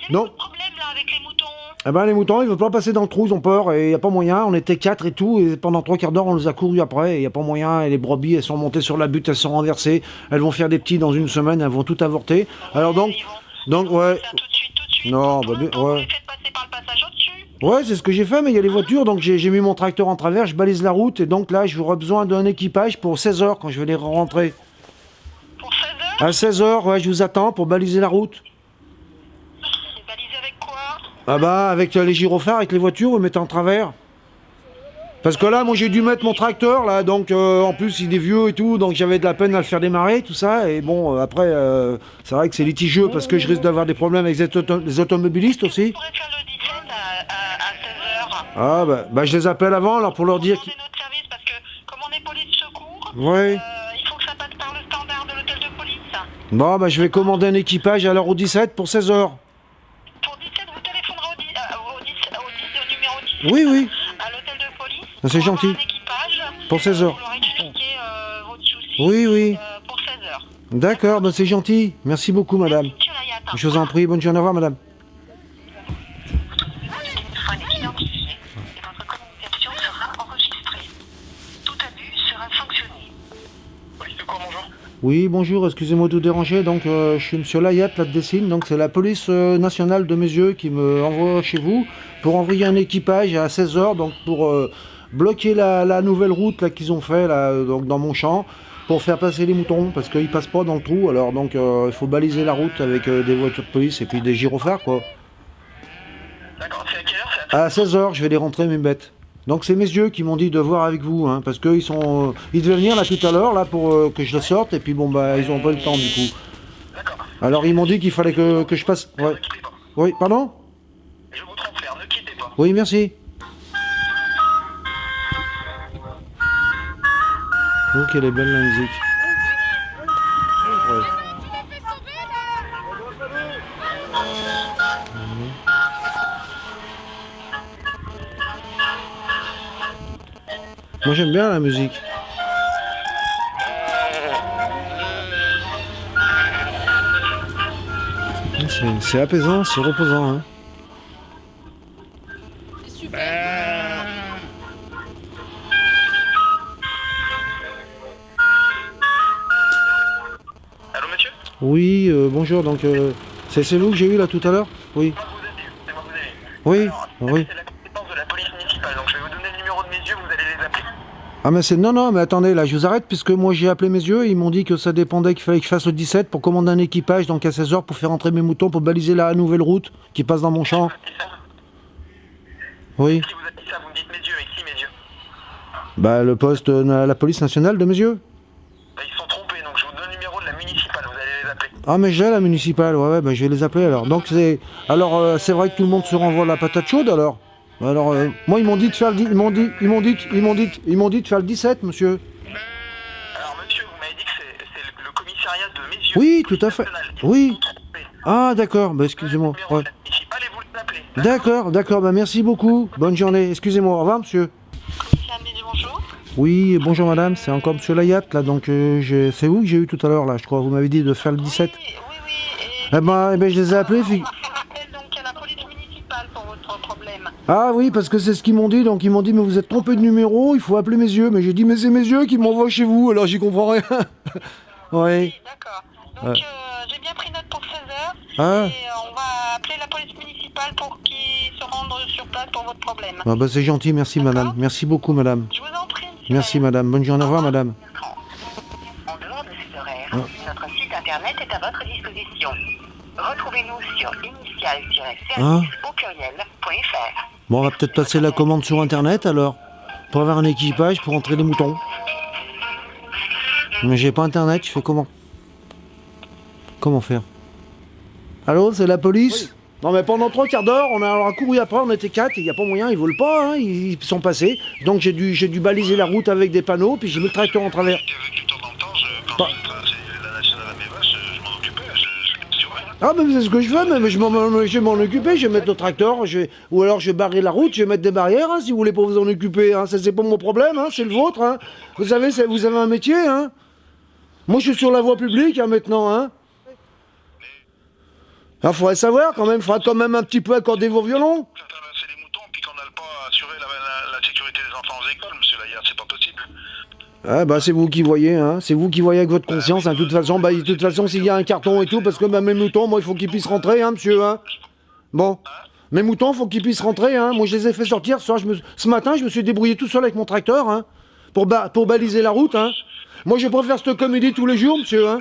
Quel est Donc, votre problème là avec les moutons? eh ben, les moutons, ils veulent pas passer dans le trou, ils ont peur, et il n'y a pas moyen. On était 4 et tout, et pendant 3 quarts d'heure, on les a courus après, et il n'y a pas moyen. Et les brebis, elles sont montées sur la butte, elles sont renversées. Elles vont faire des petits dans une semaine, elles vont tout avorter. Alors Ouais, donc ils vont ouais. faire ça tout de suite, tout de suite. Non, Pour bah, l'instant, vous ouais. les faites passer par le passage au-dessus. Ouais, c'est ce que j'ai fait, mais il y a les voitures, donc j'ai mis mon tracteur en travers, je balise la route, et donc là, j'aurai besoin d'un équipage pour 16 heures quand je vais les rentrer. Pour 16 heures, À 16 heures, ouais, je vous attends pour baliser la route. c'est balisé avec quoi? Ah bah, avec les gyrophares, avec les voitures, vous mettez en travers. Parce que là, moi, j'ai dû mettre mon tracteur, là, donc en plus, il est vieux et tout, donc j'avais de la peine à le faire démarrer, tout ça, et bon, après, c'est vrai que c'est litigieux, parce que je risque d'avoir des problèmes avec les automobilistes Vous aussi. pourrez faire le 17 à 16 heures. Ah bah, je les appelle avant, alors pour leur dire... Demandez notre service parce que comme on est police secours, Ouais. il faut que ça passe par le standard de l'hôtel de police. Bon, bah, je vais commander un équipage alors au 17 pour 16 heures. Pour 17, vous téléphonerez au numéro 10 Oui, oui, à l'hôtel de police. ça, c'est pour avoir gentil. un équipage, Pour 16 heures. Pour leur expliquer votre souci. Oui, oui. Pour 16 heures. D'accord, bah, c'est gentil. Merci beaucoup, madame. Monsieur Layat. Je vous en prie, bonne journée, au revoir, madame. Votre téléphone est identifié et votre communication sera enregistrée. Tout abus sera sanctionné. Police de quoi, bonjour? Oui, bonjour, excusez-moi de vous déranger. Donc, je suis monsieur Layat, là de Dessine. Donc, c'est la police nationale de mes yeux qui me envoie chez vous pour envoyer un équipage à 16 heures, donc pour bloquer la nouvelle route là qu'ils ont fait là, donc dans mon champ, pour faire passer les moutons, parce qu'ils passent pas dans le trou. Alors, donc, il faut baliser la route avec des voitures de police et puis des gyrophares, quoi. D'accord, c'est à quelle heure? À 16 heures, je vais les rentrer, mes bêtes. Donc c'est mes yeux qui m'ont dit de voir avec vous, hein, parce qu'ils sont, ils devaient venir là tout à l'heure là pour que je le sorte, et puis bon bah ils ont pas eu le temps du coup. D'accord. Alors ils m'ont dit qu'il fallait que je passe. Ouais. Ne quittez pas. Oui, pardon? Je vous transfère, ne quittez pas. Oui, merci. Oh, qu'elle est belle la musique. Ouais. Moi j'aime bien la musique. C'est apaisant, c'est reposant. Hein. Allô, monsieur? Oui, bonjour, donc c'est vous que j'ai eu là tout à l'heure? Oui. C'est moi que vous avez eu. Oui, Alors, oui. c'est la compétence de la police municipale, donc je vais vous donner le numéro de mes yeux, vous allez les appeler. Ah mais c'est... Non, mais attendez, là je vous arrête, puisque moi j'ai appelé mes yeux, ils m'ont dit que ça dépendait, qu'il fallait que je fasse le 17 pour commander un équipage, donc à 16 heures pour faire entrer mes moutons, pour baliser la nouvelle route qui passe dans mon champ. Qui ça? Oui. Qui vous a dit ça? Vous me dites mes yeux, et qui mes yeux? Bah le poste, la police nationale de mes yeux. Bah, ils se sont trompés, donc je vous donne le numéro de la municipale, vous allez les appeler. Ah mais j'ai la municipale, ouais, bah je vais les appeler alors. Donc c'est... Alors c'est vrai que tout le monde se renvoie la patate chaude alors. Alors moi ils m'ont dit de faire le... Ils m'ont dit de faire le 17, monsieur. Alors monsieur, vous m'avez dit que c'est le commissariat de mes yeux. Oui, tout à fait. National. Ils Oui. se sont trompés. Ah d'accord, bah excusez-moi. Le numéro Ouais. de la municipale et vous les appelez. D'accord, bah merci beaucoup. Bonne journée. Excusez-moi, au revoir monsieur. Bonjour. Oui, bonjour madame, c'est encore monsieur Layat là, donc c'est vous que j'ai eu tout à l'heure là, je crois. Vous m'avez dit de faire le 17. Oui. Eh ben, je les ai appelés. On fait appel donc à la police municipale pour votre problème. Ah oui, parce que c'est ce qu'ils m'ont dit, donc ils m'ont dit mais vous êtes trompé de numéro, il faut appeler mes yeux. Mais j'ai dit mais c'est mes yeux qui m'envoient chez vous, alors j'y comprends rien. Oui. Oui, d'accord. Donc j'ai bien pris note pour 16 heures. Ah. Et on va appeler la police municipale pour qu'ils se rendent sur place pour votre problème. Ah bah c'est gentil, merci D'accord. madame. Merci beaucoup madame. Je vous en prie. monsieur. Merci madame, bonne journée, au revoir madame. En dehors de ces horaires, Ah. notre site internet est à votre disposition. Retrouvez-nous sur initial-service Ah. au pluriel.fr. Bon, on va peut-être passer la commande sur internet alors, pour avoir un équipage pour entrer les moutons. Mais j'ai pas internet, je fais comment? Comment faire? Allô, c'est la police? Non mais pendant 3 quarts d'heure, on a couru après, on était 4, il n'y a pas moyen, ils volent pas, hein, ils sont passés. Donc j'ai dû baliser la route avec des panneaux, puis j'ai mis le tracteur en travers. Du temps en temps, quand Pas- la nationale à mes vaches, je m'en occupais, je surveille. Ah mais c'est ce que je fais, mais je vais m'en occuper, je vais mettre le tracteur, ou alors je vais barrer la route, je vais mettre des barrières, hein, si vous voulez pas vous en occuper, hein. Ça c'est pas mon problème, hein, c'est le vôtre, hein. Vous savez, vous avez un métier, hein. Moi je suis sur la voie publique, hein, maintenant, hein. Ah, faudrait savoir quand même, faudra quand même un petit peu accorder vos violons. Faire traverser les moutons, puis qu'on n'a pas assuré la sécurité des enfants aux écoles, monsieur Layat, c'est pas possible. Ah bah c'est vous qui voyez, hein. C'est vous qui voyez avec votre conscience, hein. De toute façon, s'il y a un carton et tout, parce que bah, mes moutons, moi, il faut qu'ils puissent rentrer, hein, monsieur, hein. Bon. Mes moutons, faut qu'ils puissent rentrer, hein. Moi, je les ai fait sortir. Ce matin, je me suis débrouillé tout seul avec mon tracteur, hein, pour baliser la route, hein. Moi, je préfère cette comédie tous les jours, monsieur, hein.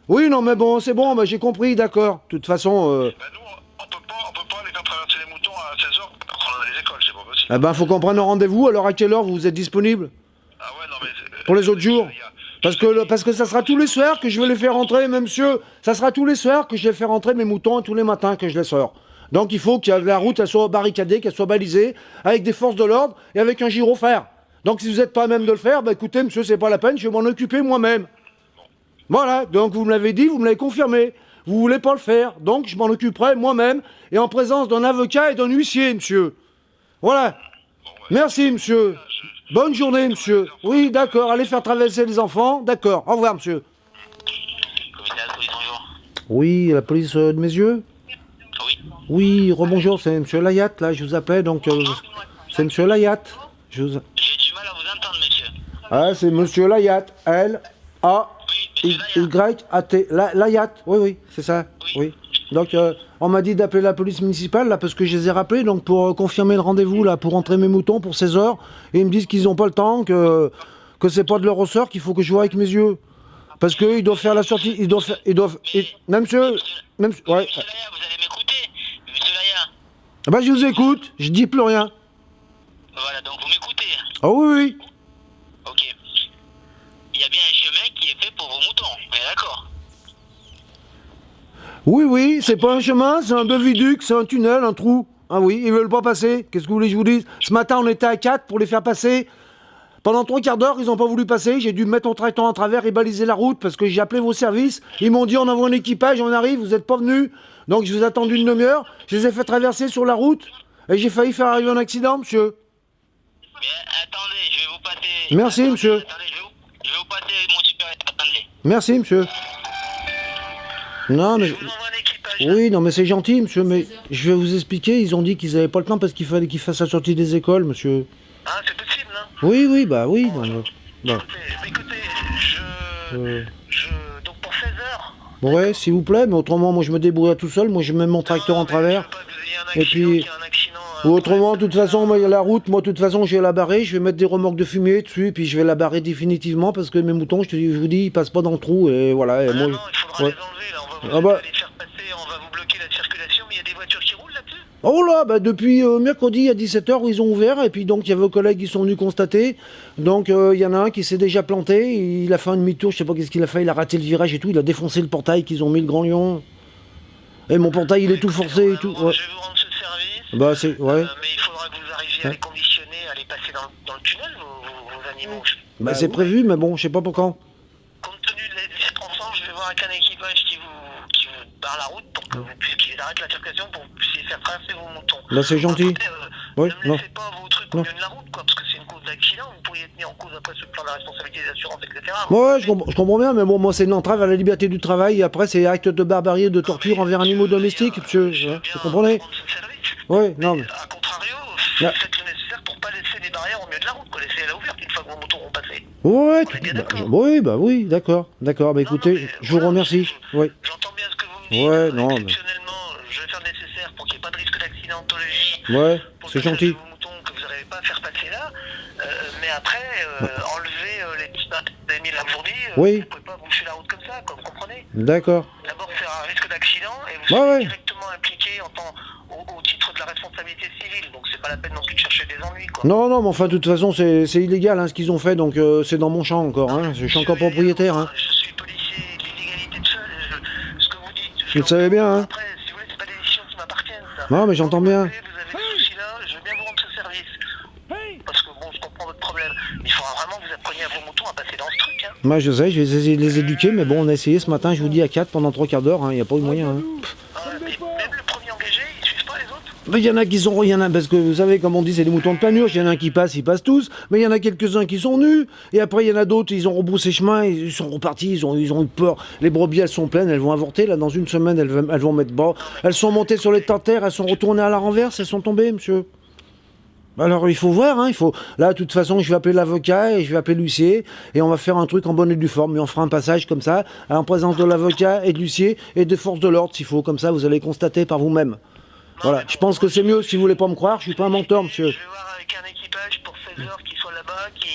Oui, non, mais bon, c'est bon, bah, j'ai compris, d'accord. De toute façon, Ben nous, on peut pas les faire traverser les moutons à 16h, on a les écoles, c'est pas possible. eh ben, faut qu'on prenne un rendez-vous. Alors, à quelle heure vous êtes disponible Ah ouais, non mais... pour les autres jours? Parce que ça sera tous les soirs que je vais les faire rentrer, mais monsieur, ça sera tous les soirs que je vais faire rentrer mes moutons, tous les matins que je les sors. Donc il faut que la route elle soit barricadée, qu'elle soit balisée, avec des forces de l'ordre et avec un gyrophare. Donc si vous n'êtes pas à même de le faire, bah écoutez monsieur, c'est pas la peine, je vais m'en occuper moi-même. Voilà, donc vous me l'avez dit, vous me l'avez confirmé. Vous voulez pas le faire, donc je m'en occuperai moi-même et en présence d'un avocat et d'un huissier, monsieur. Voilà. Merci monsieur. Bonne journée, monsieur. Oui, d'accord. Allez faire traverser les enfants. D'accord. Au revoir, monsieur. Commissariat de police, bonjour. Oui, la police de mes yeux. Oui. Oui, rebonjour, c'est monsieur Layat, là, je vous appelle, donc... c'est monsieur Layat. J'ai du mal à vous entendre, monsieur. Ah, c'est monsieur Layat. L-A-Y-A-T. Layat, oui, c'est ça. Oui. Donc, on m'a dit d'appeler la police municipale, là, parce que je les ai rappelés, donc pour confirmer le rendez-vous, là, pour entrer mes moutons pour 16h. Et ils me disent qu'ils n'ont pas le temps, que c'est pas de leur ressort, qu'il faut que je vois avec mes yeux. Parce qu'ils doivent faire la sortie, ils doivent... Même monsieur... Ouais. Monsieur Laya, vous allez m'écouter? Monsieur Laya. Bah, je vous écoute, je dis plus rien. Voilà, donc vous m'écoutez. Ah oui. Ok. Il y a bien un chemin qui est fait pour vos moutons, on est d'accord? Oui, c'est pas un chemin, c'est un beuviduc, c'est un tunnel, un trou. Ah oui, ils veulent pas passer. Qu'est-ce que vous voulez que je vous dise? Ce matin, on était à 4 pour les faire passer. Pendant 3/4 d'heure, ils ont pas voulu passer. J'ai dû mettre mon tracteur en travers et baliser la route parce que j'ai appelé vos services. Ils m'ont dit on envoie un équipage, on arrive, vous êtes pas venus. Donc je vous ai attendu une demi-heure. Je les ai fait traverser sur la route et j'ai failli faire arriver un accident, monsieur. Mais attendez, je vais vous passer... Merci, monsieur. Attendez, je vais vous passer mon supérieur, attendez. Merci, monsieur. Non, mais... Je vous envoie un équipage. Oui, non, mais c'est gentil, monsieur, mais je vais vous expliquer. Ils ont dit qu'ils avaient pas le temps parce qu'il fallait qu'ils fassent la sortie des écoles, monsieur. Ah, c'est possible, hein? Oui, bah oui. Non, mais... Bon. Écoutez, donc pour 16h. Ouais, s'il vous plaît, mais autrement, moi je me débrouille tout seul. Moi je mets mon tracteur en travers. Et puis, ou autrement, de toute façon, moi, la route, moi, de toute façon, je vais la barrer, je vais mettre des remorques de fumier dessus, et puis je vais la barrer définitivement parce que mes moutons, je vous dis, ils passent pas dans le trou, et voilà. Et moi, non, il faudra ouais. les enlever, là. On va Ah bah. les faire passer, on va vous bloquer la circulation, mais il y a des voitures qui roulent là-dessus. Oh là, bah depuis mercredi à 17h, ils ont ouvert, et puis donc il y avait vos collègues qui sont venus constater. Donc il y en a un qui s'est déjà planté, il a fait un demi-tour, je sais pas qu'est-ce qu'il a fait, il a raté le virage et tout, il a défoncé le portail qu'ils ont mis, le Grand Lion. Et mon portail, il est tout forcé et tout. Ouais. Je vais vous rendre ce service. Bah c'est, ouais. Mais il faudra que vous arriviez à les conditionner, à les passer dans le tunnel, vos animaux. Bah c'est prévu, mais bon, je sais pas pour quand. Compte tenu des circonstances, je vais voir avec un équipage qui vous barre la route pour que vous puissiez, qu'il arrête la circulation pour que vous puissiez faire traverser vos moutons. Bah c'est gentil. Ne Ouais, me non. laissez pas vos trucs au milieu de la route, quoi, parce que c'est une cause d'accident, vous pourriez être mis en cause après sur le plan de la responsabilité des assurances, etc. Ouais, je comprends bien, mais bon, moi c'est une entrave à la liberté du travail, et après c'est acte de barbarie et de torture envers animaux domestiques, monsieur. Vous comprenez? Ouais, non, mais... A contrario, Là. faites le nécessaire pour pas laisser des barrières au milieu de la route, quoi. Laissez-la ouverte une fois que vos moutons vont passer. Ouais, On est bien d'accord. oui, bah oui, d'accord, bah écoutez, Non, mais je vous voilà, remercie. Oui. J'entends bien ce que vous me dites. Ouais, non, mais... Exceptionnellement, je vais faire le nécessaire pour qu'il n'y ait pas de risque d'accidentologie. Ouais, Pour c'est que gentil. vos moutons que vous n'arrivez pas à faire passer là. Mais après, enlever les petits pattes que vous avez mis là aujourd'hui, Oui. vous ne pouvez pas boucher la route comme ça, quoi, vous comprenez? D'accord. D'abord, c'est un risque d'accident et vous Ouais, serez ouais. directement impliqué au titre de la responsabilité civile. Donc, c'est pas la peine non plus de chercher des ennuis, quoi. Non, mais enfin, de toute façon, c'est illégal hein, ce qu'ils ont fait, donc c'est dans mon champ encore. Hein. Je suis encore propriétaire. Hein. Je suis policier, l'illégalité de seul, ce que vous dites. Vous le savez bien, hein. Après, si vous voulez, c'est pas des décisions qui m'appartiennent, ça. Non, mais j'entends bien. Vous avez ce souci-là, je veux bien vous rendre ce service. Parce que bon, je comprends votre problème. Mais il faudra vraiment que vous appreniez à vos moutons à passer dans ce truc, hein. Moi, je sais, je vais essayer de les éduquer, mais bon, on a essayé ce matin, je vous dis, à 4 pendant 3/4 d'heure, il n'y a pas eu moyen. Hein. Mais même le premier engagé, ils suivent pas les autres? Mais il y en a qui sont, il y en a, parce que vous savez, comme on dit, c'est des moutons de panurge, il y en a un qui passe, ils passent tous, mais il y en a quelques-uns qui sont nus, et après il y en a d'autres, ils ont rebroussé chemin, ils sont repartis, ils ont eu peur. Les brebis, elles sont pleines, elles vont avorter, là, dans une semaine, elles vont mettre bas. Elles sont montées sur les tentères, elles sont retournées à la renverse, elles sont tombées, monsieur. Alors il faut voir, hein, il faut. Là, de toute façon, je vais appeler l'avocat et je vais appeler l'huissier et on va faire un truc en bonne et due forme. Et on fera un passage comme ça, en présence de l'avocat et de l'huissier et des forces de l'ordre, s'il faut. Comme ça, vous allez constater par vous-même. Voilà. Je pense que c'est mieux. Si vous voulez pas me croire, je suis pas un menteur, monsieur. Je vais voir avec un équipage pour 16 heures qui soit là-bas, qui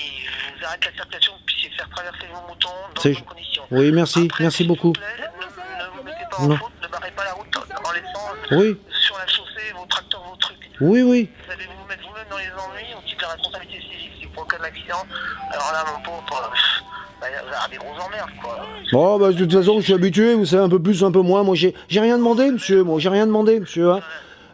vous arrête la circulation, que vous puissiez faire traverser vos moutons dans de C'est- bonnes conditions. Oui, merci, Après, merci s'il vous beaucoup. plaît, ne vous mettez pas en Non. faute, ne barrez pas la route en laissant Oui, sur la chaussée vos tracteurs, vos trucs. oui, oui. Vous allez vous mettre vous-même dans les ennuis au titre de la responsabilité civile si pour le cas de l'accident. Alors là, mon pauvre, vous allez avoir des grosses emmerdes, quoi. Bon, bah, de toute façon, je suis habitué, vous savez, un peu plus, un peu moins. Moi, j'ai rien demandé, monsieur. Moi, j'ai rien demandé, monsieur. Hein.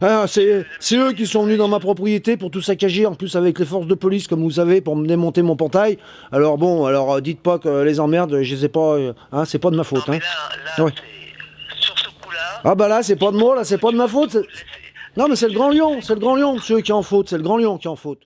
Ah, c'est eux qui sont venus dans ma propriété pour tout saccager, en plus avec les forces de police, comme vous savez, pour me démonter mon portail. Alors bon, alors dites pas que les emmerdes, je les ai pas, hein, c'est pas de ma faute. Non, Hein. mais là Ouais. c'est sur ce coup-là, Ah bah là, c'est pas de moi, là, c'est pas de ma faute. Non, mais c'est le Grand Lion, monsieur qui est en faute, c'est le Grand Lion qui est en faute.